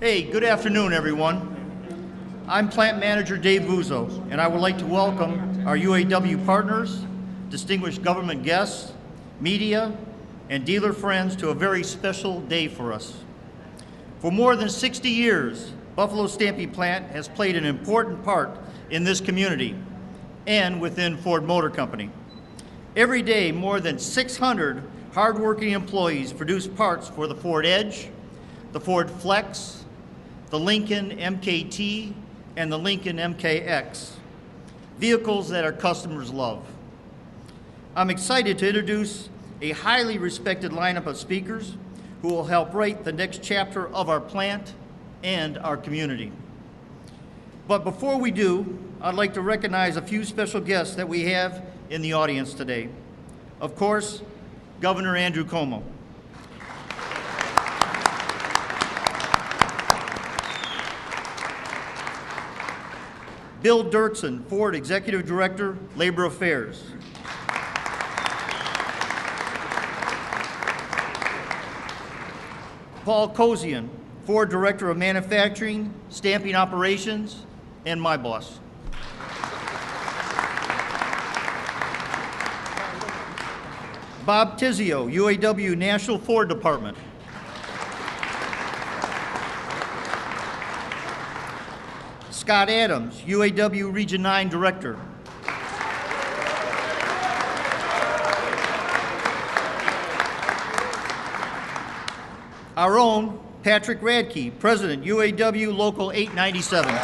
Hey, good afternoon, everyone. I'm Plant Manager Dave Vuzzo, and I would like to welcome our UAW partners, distinguished government guests, media, and dealer friends to a very special day for us. For more than 60 years, Buffalo Stamping Plant has played an important part in this community and within Ford Motor Company. Every day, more than 600 hardworking employees produce parts for the Ford Edge, the Ford Flex, the Lincoln MKT, and the Lincoln MKX, vehicles that our customers love. I'm excited to introduce a highly respected lineup of speakers who will help write the next chapter of our plant and our community. But before we do, I'd like to recognize a few special guests that we have in the audience today. Of course, Governor Andrew Cuomo. Bill Dirksen, Ford Executive Director, Labor Affairs. Paul Koshien, Ford Director of Manufacturing, Stamping Operations, and my boss. Bob Tizio, UAW National Ford Department. Scott Adams, UAW Region 9 Director. Our own Patrick Radke, President, UAW Local 897.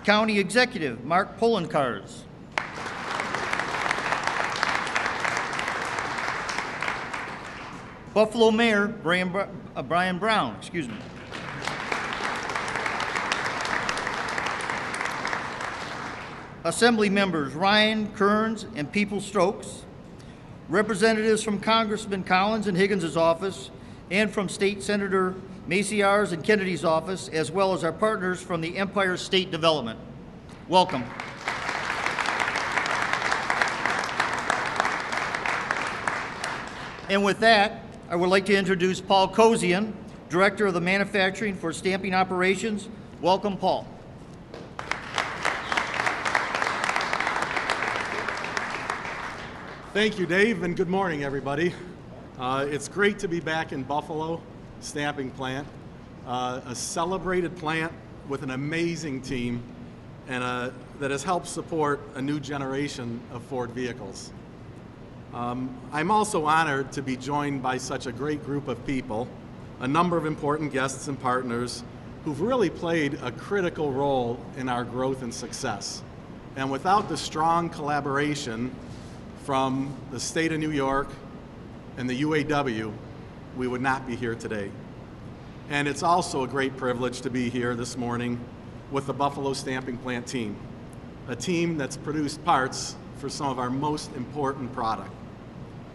County Executive, Mark Polenkars. Buffalo Mayor Brian Brown, Assembly members Ryan Kearns and People Stokes, representatives from Congressman Collins and Higgins' office, and from State Senator Maciar's and Kennedy's office, as well as our partners from the Empire State Development. Welcome. And with that, I would like to introduce Paul Koshien, Director of the Manufacturing for Stamping Operations. Welcome, Paul. Thank you, Dave, and good morning, everybody. It's great to be back in Buffalo Stamping Plant, a celebrated plant with an amazing team and that has helped support a new generation of Ford vehicles. I'm also honored to be joined by such a great group of people, a number of important guests and partners who've really played a critical role in our growth and success. And without the strong collaboration from the state of New York and the UAW, we would not be here today. And it's also a great privilege to be here this morning with the Buffalo Stamping Plant team, a team that's produced parts for some of our most important product.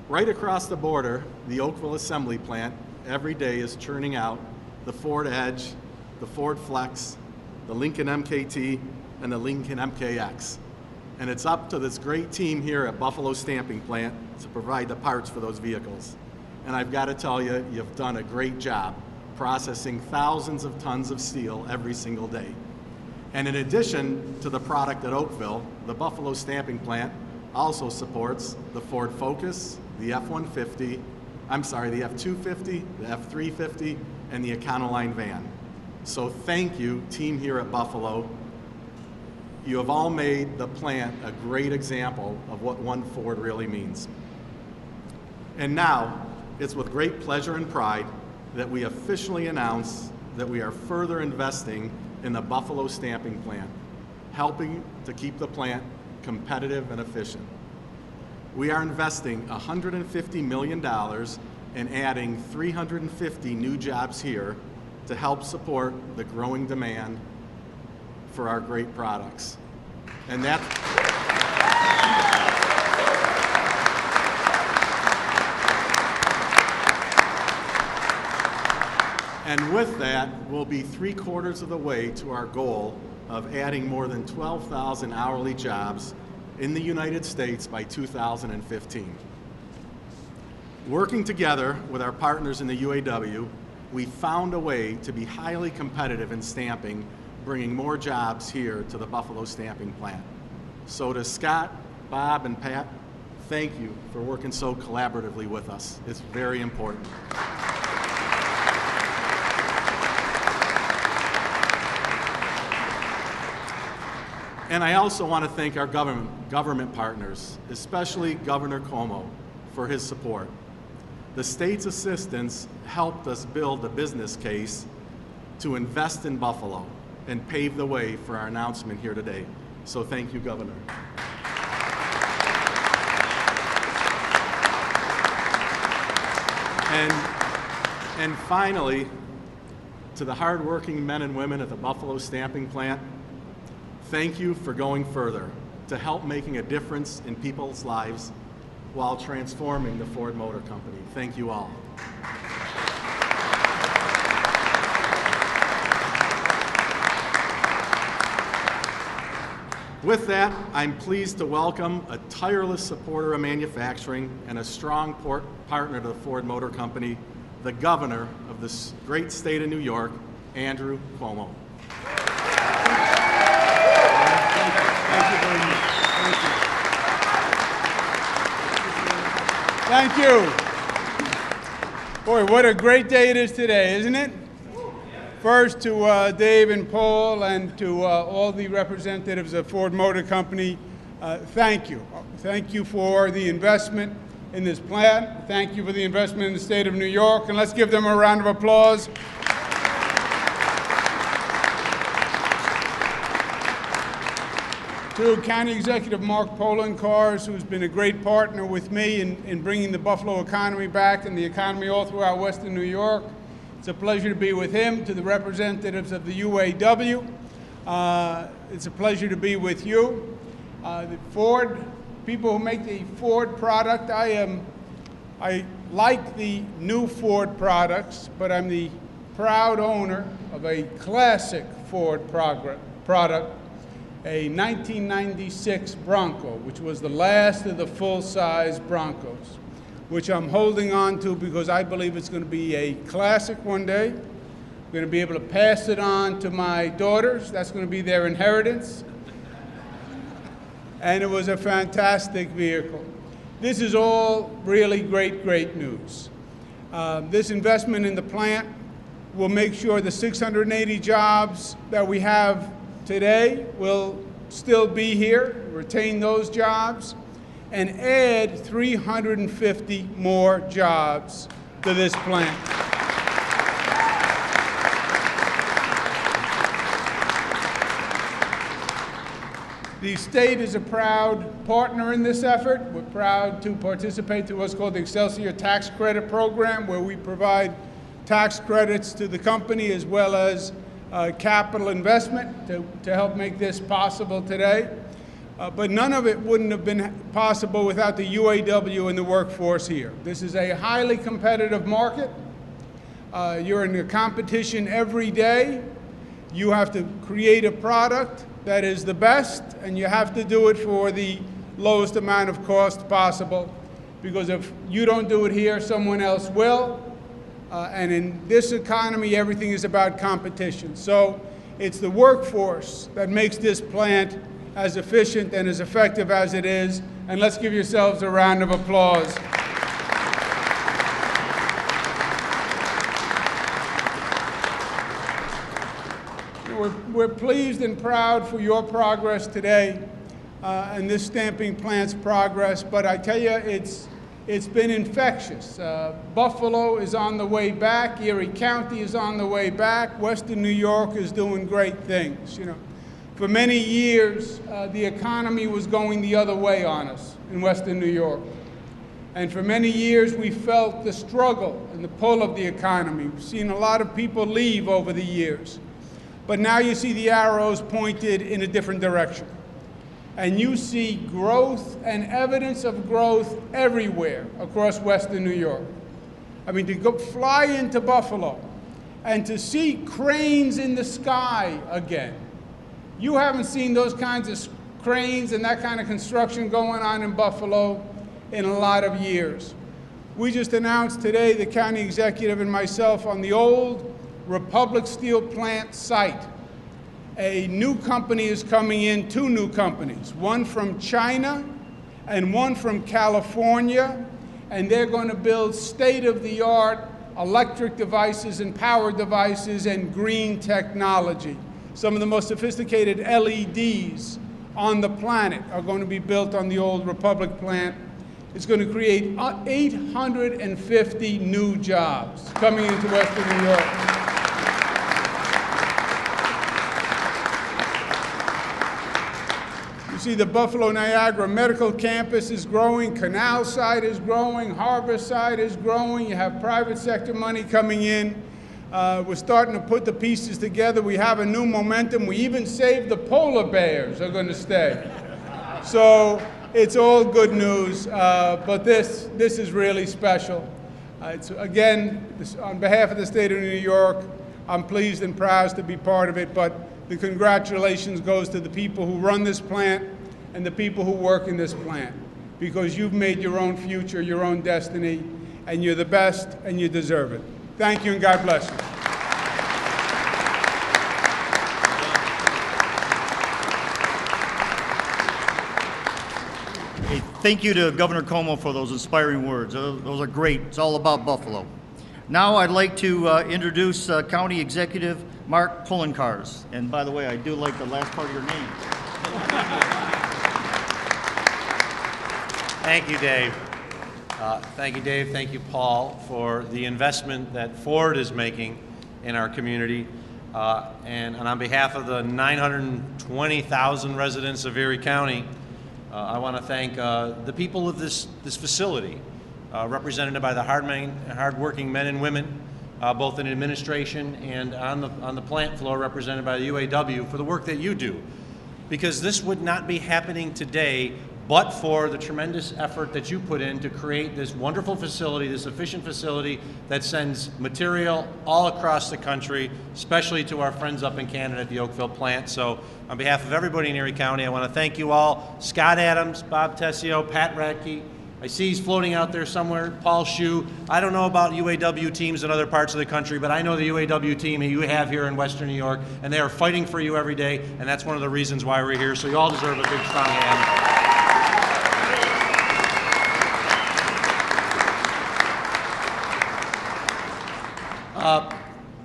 Right across the border, the Oakville Assembly Plant every day is churning out the Ford Edge, the Ford Flex, the Lincoln MKT, and the Lincoln MKX. And it's up to this great team here at Buffalo Stamping Plant to provide the parts for those vehicles. And I've got to tell you, you've done a great job processing thousands of tons of steel every single day. And in addition to the product at Oakville, the Buffalo Stamping Plant also supports the Ford Focus, the F-150, the F-250, the F-350, and the Econoline van. So thank you, team here at Buffalo. You have all made the plant a great example of what one Ford really means. And now, it's with great pleasure and pride that we officially announce that we are further investing in the Buffalo Stamping Plant, helping to keep the plant competitive and efficient. We are investing $150 million and adding 350 new jobs here to help support the growing demand for our great products. And with that, we'll be 3/4 of the way to our goal of adding more than 12,000 hourly jobs in the United States by 2015. Working together with our partners in the UAW, we found a way to be highly competitive in stamping, bringing more jobs here to the Buffalo stamping plant. So to Scott, Bob, and Pat, thank you for working so collaboratively with us. It's very important. And I also want to thank our government partners, especially Governor Cuomo, for his support. The state's assistance helped us build a business case to invest in Buffalo and pave the way for our announcement here today. So thank you, Governor. And finally, to the hardworking men and women at the Buffalo stamping plant, thank you for going further to help making a difference in people's lives while transforming the Ford Motor Company. Thank you all. With that, I'm pleased to welcome a tireless supporter of manufacturing and a strong partner to the Ford Motor Company, the Governor of this great state of New York, Andrew Cuomo. Thank you. Boy, what a great day it is today, isn't it? First to Dave and Paul and to all the representatives of Ford Motor Company, thank you. Thank you for the investment in this plant. Thank you for the investment in the state of New York. And let's give them a round of applause. To County Executive Mark Polencars, who's been a great partner with me in bringing the Buffalo economy back and the economy all throughout Western New York. It's a pleasure to be with him. To the representatives of the UAW, it's a pleasure to be with you. The Ford, people who make the Ford product, I like the new Ford products, but I'm the proud owner of a classic Ford product, a 1996 Bronco, which was the last of the full-size Broncos, which I'm holding on to because I believe it's going to be a classic one day. I'm going to be able to pass it on to my daughters. That's going to be their inheritance. And it was a fantastic vehicle. This is all really great, great news. This investment in the plant will make sure the 680 jobs that we have today will still be here, retain those jobs, and add 350 more jobs to this plant. The state is a proud partner in this effort. We're proud to participate in what's called the Excelsior Tax Credit Program, where we provide tax credits to the company as well as capital investment to help make this possible today. But none of it wouldn't have been possible without the UAW and the workforce here. This is a highly competitive market. You're in a competition every day. You have to create a product that is the best, and you have to do it for the lowest amount of cost possible, because if you don't do it here, someone else will. And in this economy, everything is about competition. So it's the workforce that makes this plant as efficient and as effective as it is. And let's give yourselves a round of applause. We're pleased and proud for your progress today and this stamping plant's progress. But I tell you, it's been infectious. Buffalo is on the way back. Erie County is on the way back. Western New York is doing great things. You know, for many years, the economy was going the other way on us in Western New York. And for many years, we felt the struggle and the pull of the economy. We've seen a lot of people leave over the years. But now you see the arrows pointed in a different direction. And you see growth and evidence of growth everywhere across Western New York. I mean, to go fly into Buffalo and to see cranes in the sky again. You haven't seen those kinds of cranes and that kind of construction going on in Buffalo in a lot of years. We just announced today, the county executive and myself, on the old Republic Steel plant site. A new company is coming in, two new companies, one from China and one from California, and they're going to build state-of-the-art electric devices and power devices and green technology. Some of the most sophisticated LEDs on the planet are going to be built on the old Republic plant. It's going to create 850 new jobs coming into Western New York. You see, the Buffalo Niagara Medical Campus is growing, Canal Side is growing, Harbor Side is growing. You have private sector money coming in. We're starting to put the pieces together. We have a new momentum. We even saved the polar bears are going to stay. So it's all good news, but this is really special. On behalf of the state of New York, I'm pleased and proud to be part of it, but the congratulations goes to the people who run this plant and the people who work in this plant, because you've made your own future, your own destiny, and you're the best and you deserve it. Thank you and God bless you. Hey, thank you to Governor Cuomo for those inspiring words. Those are great. It's all about Buffalo. Now I'd like to introduce County Executive Mark Poloncarz. And by the way, I do like the last part of your name. Thank you, Dave. Thank you, Dave. Thank you, Paul, for the investment that Ford is making in our community. And on behalf of the 920,000 residents of Erie County, I want to thank the people of this facility, represented by the hardworking men and women, both in administration and on the plant floor, represented by the UAW, for the work that you do. Because this would not be happening today but for the tremendous effort that you put in to create this wonderful facility, this efficient facility that sends material all across the country, especially to our friends up in Canada at the Oakville plant. So on behalf of everybody in Erie County, I want to thank you all. Scott Adams, Bob Tessio, Pat Radke. I see he's floating out there somewhere, Paul Shue. I don't know about UAW teams in other parts of the country, but I know the UAW team you have here in Western New York, and they are fighting for you every day, and that's one of the reasons why we're here. So you all deserve a big, strong hand.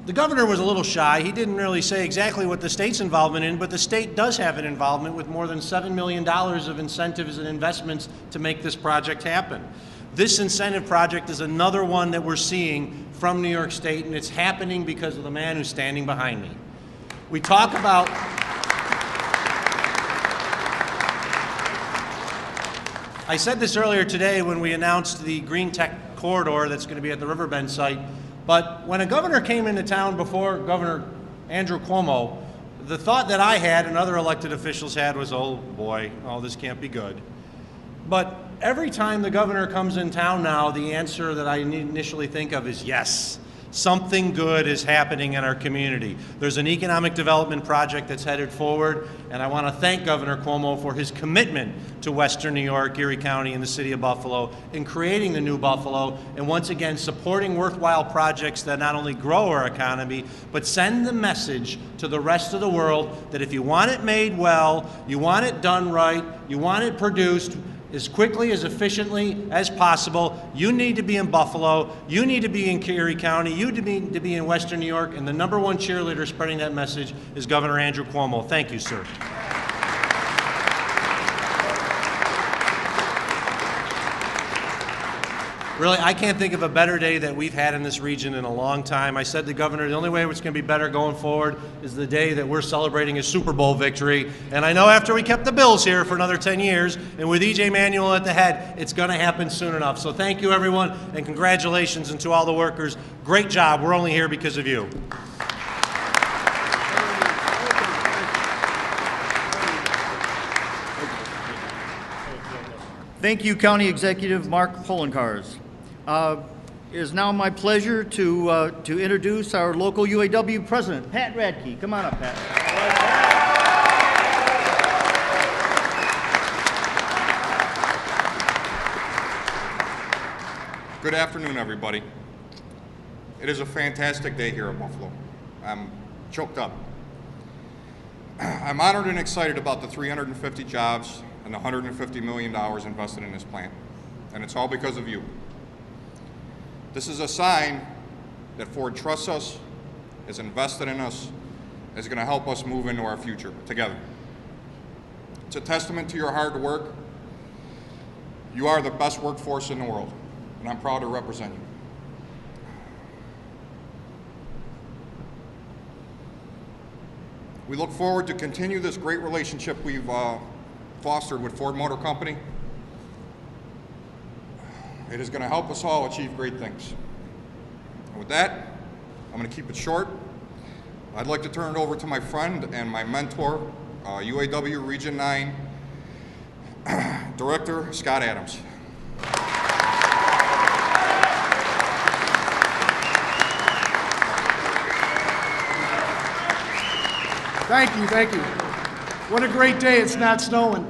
The governor was a little shy. He didn't really say exactly what the state's involvement in, but the state does have an involvement with more than $7 million of incentives and investments to make this project happen. This incentive project is another one that we're seeing from New York State, and it's happening because of the man who's standing behind me. We talk about I said this earlier today when we announced the green tech corridor that's going to be at the Riverbend site. But when a governor came into town before Governor Andrew Cuomo, the thought that I had and other elected officials had was, oh boy, oh, this can't be good. But every time the governor comes in town now, the answer that I initially think of is yes. Something good is happening in our community. There's an economic development project that's headed forward, and I want to thank Governor Cuomo for his commitment to Western New York, Erie County, and the city of Buffalo in creating the new Buffalo, and once again supporting worthwhile projects that not only grow our economy, but send the message to the rest of the world that if you want it made well, you want it done right, you want it produced as quickly, as efficiently as possible, you need to be in Buffalo, you need to be in Erie County, you need to be in Western New York, and the #1 cheerleader spreading that message is Governor Andrew Cuomo. Thank you, sir. Really, I can't think of a better day that we've had in this region in a long time. I said to Governor, the only way it's going to be better going forward is the day that we're celebrating a Super Bowl victory. And I know after we kept the Bills here for another 10 years, and with E.J. Manuel at the head, it's going to happen soon enough. So thank you, everyone, and congratulations, and to all the workers. Great job. We're only here because of you. Thank you, County Executive Mark Poloncarz. It is now my pleasure to introduce our local UAW president, Pat Radke. Come on up, Pat. Good afternoon, everybody. It is a fantastic day here at Buffalo. I'm choked up. I'm honored and excited about the 350 jobs and the $150 million invested in this plant, and it's all because of you. This is a sign that Ford trusts us, is invested in us, is going to help us move into our future together. It's a testament to your hard work. You are the best workforce in the world, and I'm proud to represent you. We look forward to continue this great relationship we've fostered with Ford Motor Company. It is going to help us all achieve great things. And with that, I'm going to keep it short. I'd like to turn it over to my friend and my mentor, UAW Region 9 Director Scott Adams. Thank you. What a great day, it's not snowing.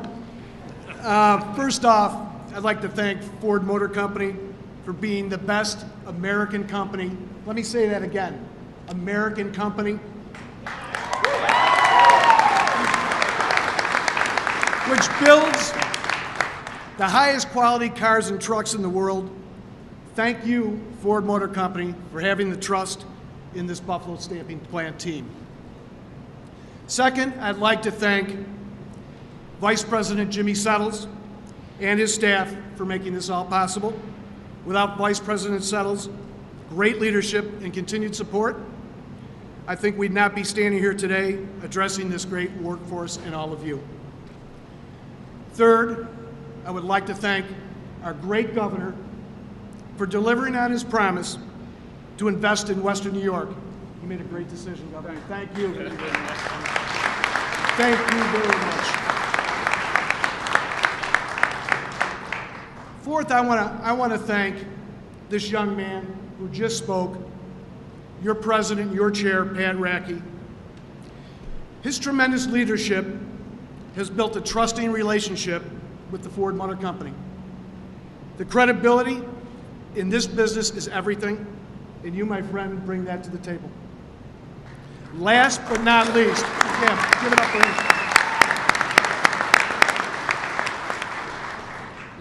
First off, I'd like to thank Ford Motor Company for being the best American company. Let me say that again, American company. Which builds the highest quality cars and trucks in the world. Thank you, Ford Motor Company, for having the trust in this Buffalo stamping plant team. Second, I'd like to thank Vice President Jimmy Settles and his staff for making this all possible. Without Vice President Settles' great leadership and continued support, I think we'd not be standing here today addressing this great workforce and all of you. Third, I would like to thank our great governor for delivering on his promise to invest in Western New York. You made a great decision, Governor. Thank you. Thank you very much. Fourth, I want to thank this young man who just spoke, your president, your chair, Pat Rackey. His tremendous leadership has built a trusting relationship with the Ford Motor Company. The credibility in this business is everything, and you, my friend, bring that to the table. Last but not least, yeah, give it up for him.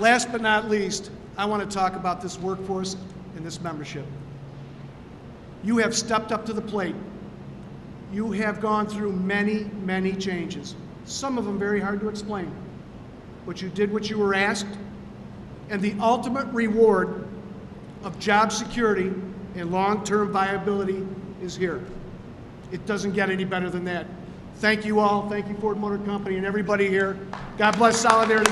Last but not least, I want to talk about this workforce and this membership. You have stepped up to the plate. You have gone through many, many changes, some of them very hard to explain. But you did what you were asked, and the ultimate reward of job security and long-term viability is here. It doesn't get any better than that. Thank you all. Thank you, Ford Motor Company, and everybody here. God bless Solidarity.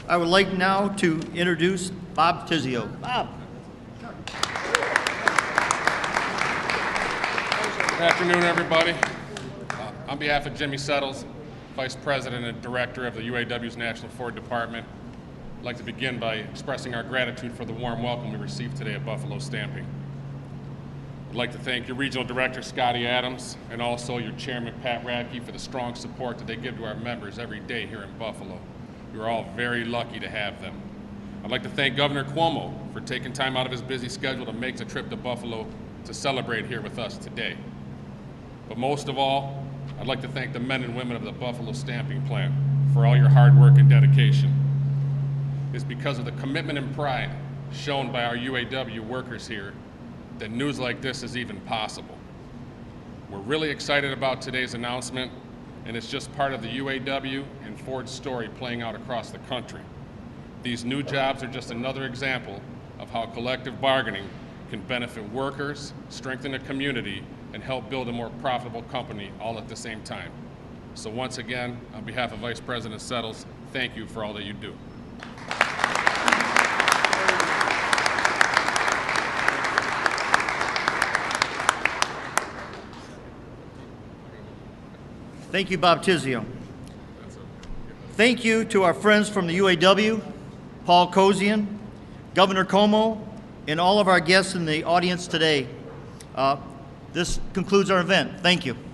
I would like now to introduce Bob Tizio. Bob. Good afternoon, everybody. On behalf of Jimmy Settles, Vice President and Director of the UAW's National Ford Department, I'd like to begin by expressing our gratitude for the warm welcome we received today at Buffalo Stamping. I'd like to thank your Regional Director, Scotty Adams, and also your Chairman, Pat Rackey, for the strong support that they give to our members every day here in Buffalo. We're all very lucky to have them. I'd like to thank Governor Cuomo for taking time out of his busy schedule to make the trip to Buffalo to celebrate here with us today. But most of all, I'd like to thank the men and women of the Buffalo Stamping Plant for all your hard work and dedication. It's because of the commitment and pride shown by our UAW workers here that news like this is even possible. We're really excited about today's announcement, and it's just part of the UAW and Ford story playing out across the country. These new jobs are just another example of how collective bargaining can benefit workers, strengthen a community, and help build a more profitable company all at the same time. So once again, on behalf of Vice President Settles, thank you for all that you do. Thank you, Bob Tizio. Thank you to our friends from the UAW, Paul Koshien, Governor Cuomo, and all of our guests in the audience today. This concludes our event. Thank you.